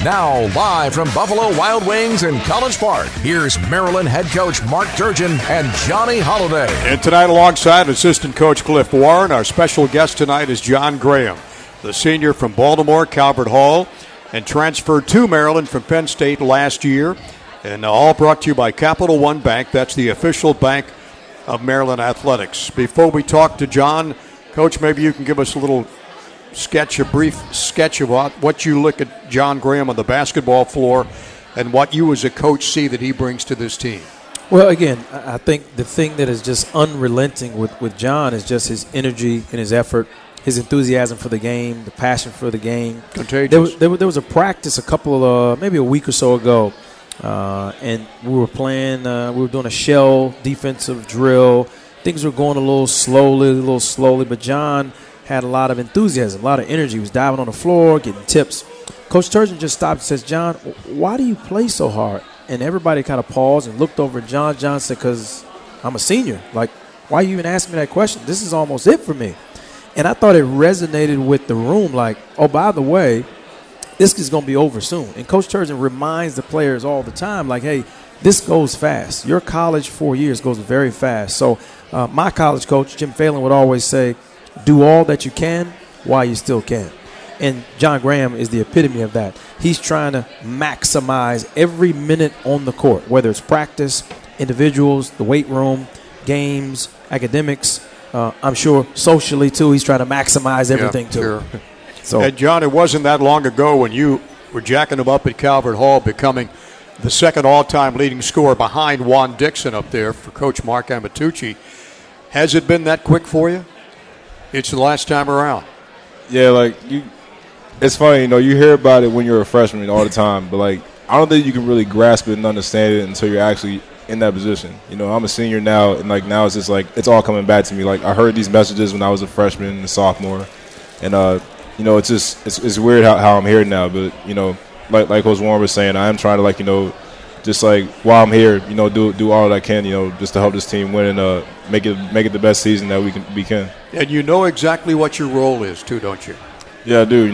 Now, live from Buffalo Wild Wings in College Park, here's Maryland head coach Mark Turgeon and Johnny Holiday. And tonight, alongside assistant coach Cliff Warren, our special guest tonight is John Graham, the senior from Baltimore, Calvert Hall, and transferred to Maryland from Penn State last year. And all brought to you by Capital One Bank. That's the official bank of Maryland Athletics. Before we talk to John, Coach, maybe you can give us a brief sketch of what you look at John Graham on the basketball floor and what you as a coach see that he brings to this team. Well, again, I think the thing that is just unrelenting with John is just his energy and his effort, his enthusiasm for the game, the passion for the game. Contagious. There was a practice maybe a week or so ago, and we were playing, we were doing a shell defensive drill. Things were going a little slowly, but John had a lot of enthusiasm, a lot of energy. He was diving on the floor, getting tips. Coach Turgeon just stopped and says, John, why do you play so hard? And everybody kind of paused and looked over at John. John said, because I'm a senior. Like, why you even asking me that question? This is almost it for me. And I thought it resonated with the room like, oh, by the way, this is going to be over soon. And Coach Turgeon reminds the players all the time, like, hey, this goes fast. Your college 4 years goes very fast. So my college coach, Jim Phelan, would always say, do all that you can while you still can. And John Graham is the epitome of that. He's trying to maximize every minute on the court, whether it's practice, individuals, the weight room, games, academics. I'm sure socially, too, he's trying to maximize everything, too. Sure. So, and, John, it wasn't that long ago when you were jacking him up at Calvert Hall, becoming the second all-time leading scorer behind Juan Dixon up there for Coach Mark Amatucci. Has it been that quick for you? It's the last time around. Yeah, it's funny, you hear about it when you're a freshman all the time, but, I don't think you can really grasp it and understand it until you're actually in that position. I'm a senior now, and, now it's just, it's all coming back to me. I heard these messages when I was a freshman and a sophomore, and, it's just it's weird how I'm here now, but, like Coach Warren was saying, I am trying to, just while I'm here, do all that I can, just to help this team win and make it the best season that we can. And you know exactly what your role is too, don't you? Yeah, I do.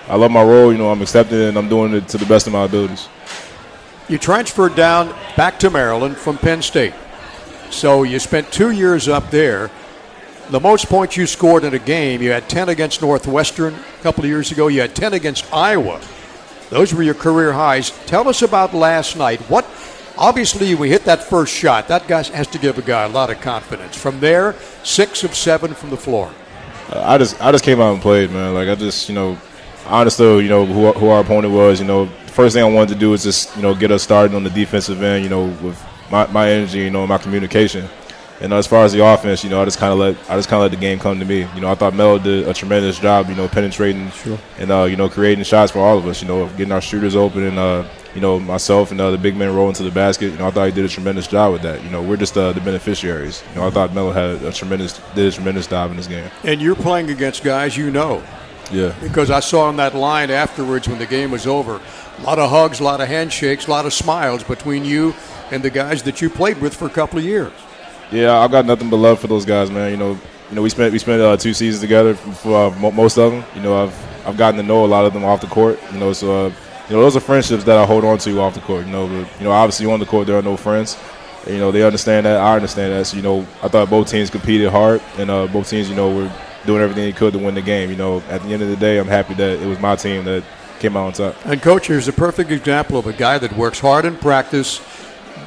I love my role. I'm accepting it and I'm doing it to the best of my abilities. You transferred back to Maryland from Penn State, so you spent 2 years up there. The most points you scored in a game, you had 10 against Northwestern a couple of years ago. You had 10 against Iowa. Those were your career highs. Tell us about last night. Obviously, we hit that first shot. That guy has to give a guy a lot of confidence. From there, 6 of 7 from the floor. I just came out and played, man. I understood, who our opponent was. The first thing I wanted to do was just, get us started on the defensive end, with my energy, my communication. And as far as the offense, I just kind of let the game come to me. I thought Melo did a tremendous job, penetrating and creating shots for all of us. Getting our shooters open and myself and the big men rolling to the basket. I thought he did a tremendous job with that. We're just the beneficiaries. I thought Melo did a tremendous job in this game. And you're playing against guys Yeah. Because I saw on that line afterwards when the game was over, a lot of hugs, a lot of handshakes, a lot of smiles between you and the guys that you played with for a couple of years. Yeah, I've got nothing but love for those guys, man. We spent 2 seasons together for most of them. I've gotten to know a lot of them off the court. So those are friendships that I hold on to off the court. But obviously on the court there are no friends. They understand that. I understand that. So I thought both teams competed hard, and both teams were doing everything they could to win the game. At the end of the day, I'm happy that it was my team that came out on top. And Coach, here's a perfect example of a guy that works hard in practice,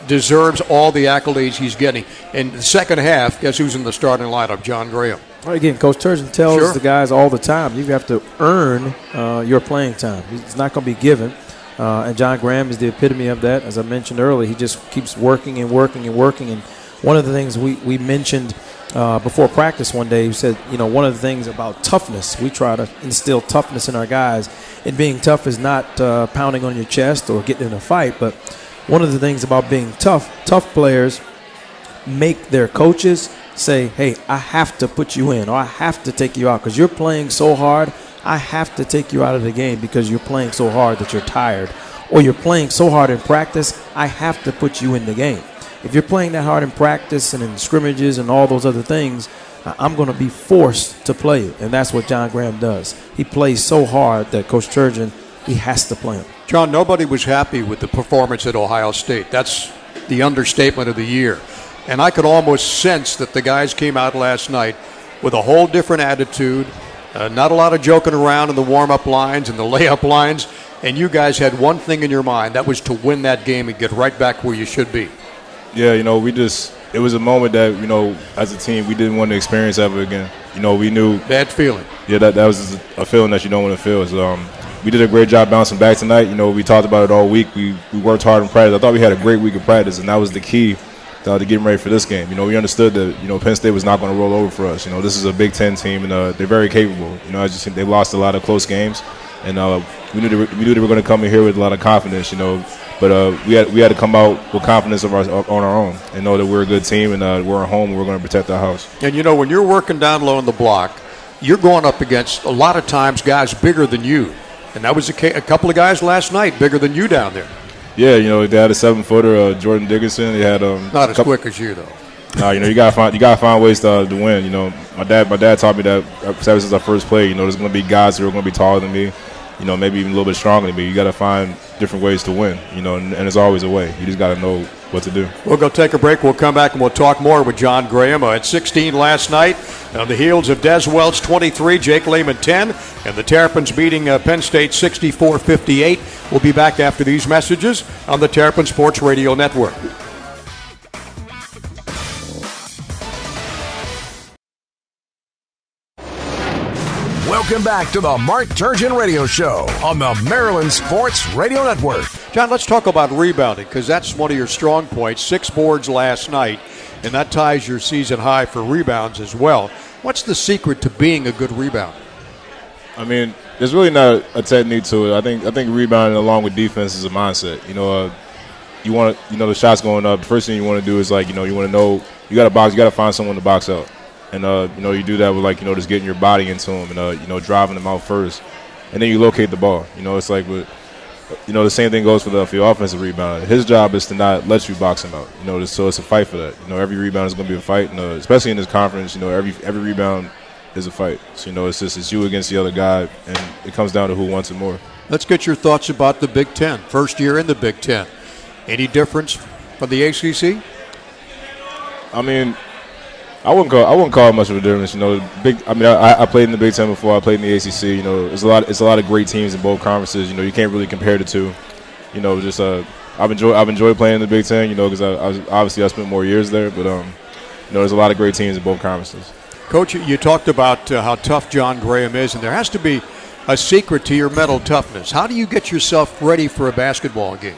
deserves all the accolades he's getting. In the second half, guess who's in the starting lineup? John Graham. Again, Coach Turgeon tells the guys all the time, you have to earn your playing time. It's not going to be given. And John Graham is the epitome of that. As I mentioned earlier, he just keeps working and working and working. And one of the things we mentioned before practice one day, he said, one of the things about toughness, we try to instill toughness in our guys. And being tough is not pounding on your chest or getting in a fight, but one of the things about being tough players make their coaches say, hey, I have to put you in or I have to take you out because you're playing so hard. I have to take you out of the game because you're playing so hard that you're tired. Or you're playing so hard in practice, I have to put you in the game. If you're playing that hard in practice and in scrimmages and all those other things, I'm going to be forced to play it. And that's what John Graham does. He plays so hard that Coach Turgeon he has to play him. John, nobody was happy with the performance at Ohio State. That's the understatement of the year. And I could almost sense that the guys came out last night with a whole different attitude, not a lot of joking around in the warm-up lines and the layup lines, and you guys had one thing in your mind, that was to win that game and get right back where you should be. Yeah, it was a moment that, as a team, we didn't want to experience ever again. We knew. Bad feeling. Yeah, that was a feeling that you don't want to feel. So, we did a great job bouncing back tonight. We talked about it all week. We worked hard in practice. I thought we had a great week of practice, and that was the key to getting ready for this game. We understood that, Penn State was not going to roll over for us. This is a Big Ten team, and they're very capable. As you see, they lost a lot of close games, and we knew they were going to come in here with a lot of confidence, But we had to come out with confidence on our own and know that we're a good team and we're at home and we're going to protect our house. And, when you're working down low on the block, you're going up against, a lot of times, guys bigger than you. And that was a couple of guys last night bigger than you down there. Yeah, they had a 7-footer, Jordan Dickinson. They had not as quick as you, though. No, you gotta find ways to win. My dad taught me that ever since our first play. There's going to be guys who are going to be taller than me. Maybe even a little bit stronger than me. You got to find different ways to win, and there's always a way. You just got to know what to do. We'll go take a break. We'll come back and we'll talk more with John Graham. At 16 last night, on the heels of Des Welch 23, Jake Lehman 10, and the Terrapins beating Penn State 64-58. We'll be back after these messages on the Terrapin Sports Radio Network. Welcome back to the Mark Turgeon Radio Show on the Maryland Sports Radio Network. John, let's talk about rebounding, because that's one of your strong points. 6 boards last night, and that ties your season high for rebounds as well. What's the secret to being a good rebounder? There's really not a technique to it. I think rebounding along with defense is a mindset. You want the shots going up. The first thing you want to do is you want to know you got to box. You got to find someone to box out. And, you do that with, just getting your body into them and, driving them out first. And then you locate the ball. It's like the same thing goes for your offensive rebounder. His job is to not let you box him out. So it's a fight for that. Every rebound is going to be a fight. And, especially in this conference, every rebound is a fight. So, it's you against the other guy, and it comes down to who wants it more. Let's get your thoughts about the Big Ten. First year in the Big Ten. Any difference from the ACC? I wouldn't call it much of a difference. I played in the Big Ten before. I played in the ACC. It's a lot of great teams in both conferences. You can't really compare the two. I've enjoyed playing in the Big Ten. Because I spent more years there. But there's a lot of great teams in both conferences. Coach, you talked about how tough John Graham is, and there has to be a secret to your mental toughness. How do you get yourself ready for a basketball game?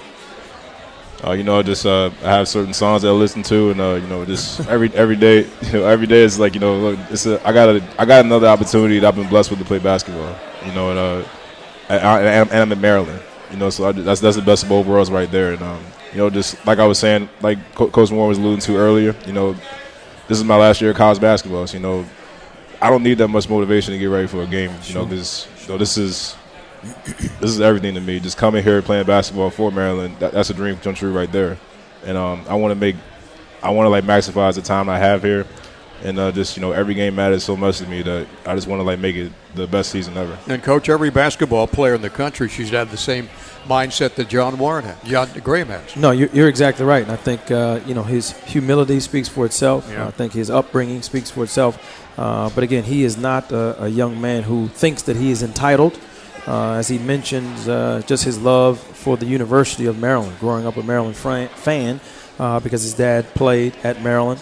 I have certain songs that I listen to, and just every day, every day is like, look, I got another opportunity that I've been blessed with to play basketball, and I'm in Maryland, so that's the best of both worlds right there, and just like I was saying, like Coach Moore was alluding to earlier, this is my last year of college basketball, so I don't need that much motivation to get ready for a game, because this is everything to me. Just coming here playing basketball for Maryland, that's a dream come true right there. And I want to maximize the time I have here, and every game matters so much to me that I just want to make it the best season ever. And Coach, every basketball player in the country should have the same mindset that John Graham has. No, you're exactly right. And I think his humility speaks for itself. Yeah. I think his upbringing speaks for itself. But again, he is not a young man who thinks that he is entitled. As he mentions, just his love for the University of Maryland, growing up a Maryland fan because his dad played at Maryland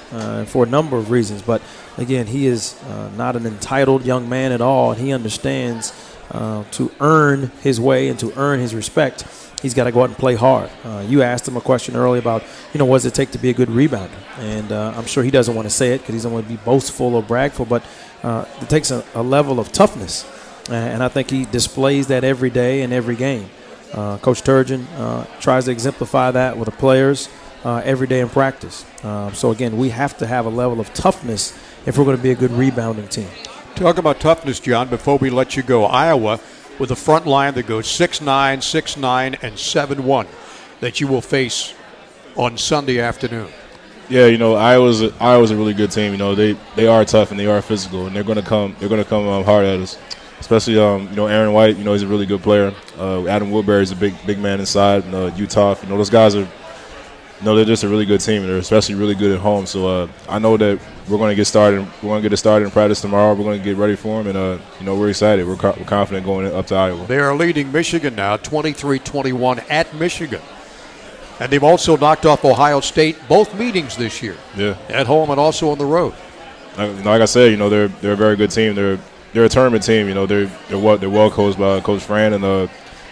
for a number of reasons. But, again, he is not an entitled young man at all, and he understands to earn his way and to earn his respect, he's got to go out and play hard. You asked him a question earlier about, what does it take to be a good rebounder? And I'm sure he doesn't want to say it because he doesn't want to be boastful or bragful, but it takes a level of toughness. And I think he displays that every day in every game. Coach Turgeon tries to exemplify that with the players every day in practice. So, again, we have to have a level of toughness if we're going to be a good rebounding team. Talk about toughness, John, before we let you go. Iowa with a front line that goes 6'9", 6'9", and 7'1", that you will face on Sunday afternoon. Yeah, Iowa's a really good team. They are tough and they are physical, and they're going to come hard at us. especially Aaron White. He's a really good player. Adam Woodbury is a big man inside. Utah. Those guys are. They're just a really good team. They're especially really good at home. So I know that we're going to get started. We're going to get it started in practice tomorrow. We're going to get ready for them, and we're excited. We're confident going up to Iowa. They are leading Michigan now, 23-21 at Michigan, and they've also knocked off Ohio State both meetings this year. Yeah, at home and also on the road. Like I said, they're a very good team. They're a tournament team. They're well coached by Coach Fran, and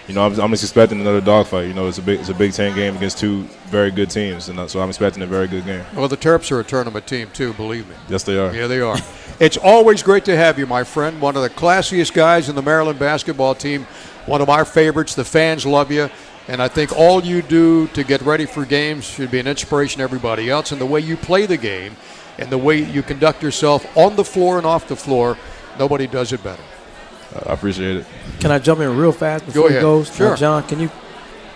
I'm just expecting another dogfight. It's a Big Ten game against two very good teams, and so I'm expecting a very good game. Well, the Terps are a tournament team too, believe me. Yes, they are. Yeah, they are. It's always great to have you, my friend. One of the classiest guys in the Maryland basketball team. One of our favorites. The fans love you, and I think all you do to get ready for games should be an inspiration to everybody else. And the way you play the game, and the way you conduct yourself on the floor and off the floor, nobody does it better. I appreciate it. Can I jump in real fast before he goes? Sure. Now, John, can you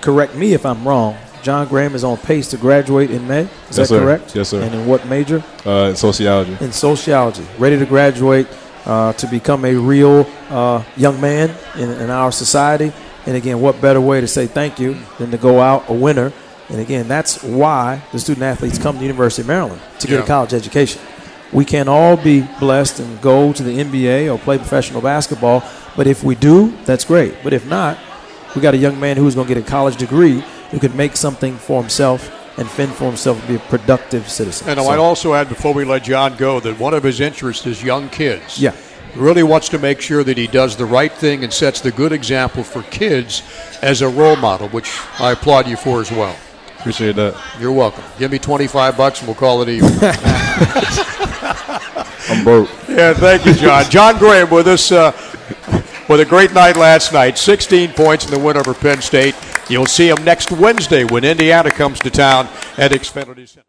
correct me if I'm wrong? John Graham is on pace to graduate in May. Is that correct? Yes, sir. And in what major? In sociology. In sociology. Ready to graduate to become a real young man in our society. And, again, what better way to say thank you than to go out a winner? And, again, that's why the student-athletes come to the University of Maryland, to get a college education. We can't all be blessed and go to the NBA or play professional basketball, but if we do, that's great. But if not, we got a young man who's going to get a college degree who can make something for himself and fend for himself and be a productive citizen. And I might also add, before we let John go, that one of his interests is young kids. Yeah. He really wants to make sure that he does the right thing and sets the good example for kids as a role model, which I applaud you for as well. Appreciate that. You're welcome. Give me $25 and we'll call it even. I'm broke. Yeah, thank you, John. John Graham with us with a great night last night. 16 points in the win over Penn State. You'll see him next Wednesday when Indiana comes to town at Xfinity Center.